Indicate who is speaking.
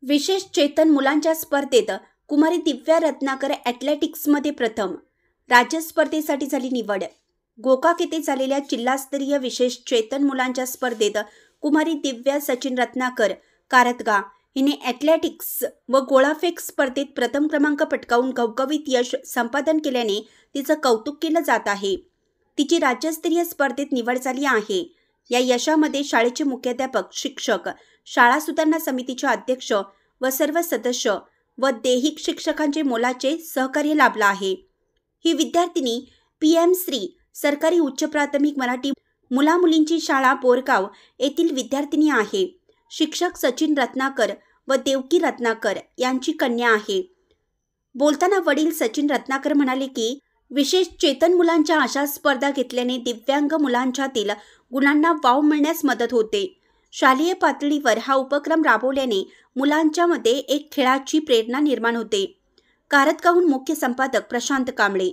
Speaker 1: विशेष चेतन मुलांच्या स्पर्धेत कुमारी दिव्या रत्नाकर ॲथलेटिक्समध्ये प्रथम. राज्य स्पर्धेसाठी झाली निवड. गोकाक येथे झालेल्या जिल्हास्तरीय विशेष चेतन मुलांच्या स्पर्धेत कुमारी दिव्या सचिन रत्नाकर कारतगा हिने ॲथलेटिक्स व गोळाफेक स्पर्धेत प्रथम क्रमांक पटकावून घवघवीत यश संपादन केल्याने तिचं कौतुक केलं जात आहे. तिची राज्यस्तरीय स्पर्धेत निवड झाली आहे. या यशामध्ये शाळेचे मुख्याध्यापक, शिक्षक, शाळा सुधारणा समितीचे अध्यक्ष व सर्व सदस्य व दैहिक शिक्षकांचे मोलाचे सहकार्य लाभलं आहे. ही विद्यार्थिनी PM श्री सरकारी उच्च प्राथमिक मराठी मुलामुलींची शाळा बोरगाव येथील विद्यार्थिनी आहे. शिक्षक सचिन रत्नाकर व देवकी रत्नाकर यांची कन्या आहे. बोलताना वडील सचिन रत्नाकर म्हणाले की विशेष चेतन मुलांच्या अशा स्पर्धा घेतल्याने दिव्यांग मुलांच्यातील गुणांना वाव मिळण्यास मदत होते. शालेय पातळीवर हा उपक्रम राबवल्याने मुलांच्या मध्ये एक खेळाची प्रेरणा निर्माण होते. कारतगावहून मुख्य संपादक प्रशांत कांबळे.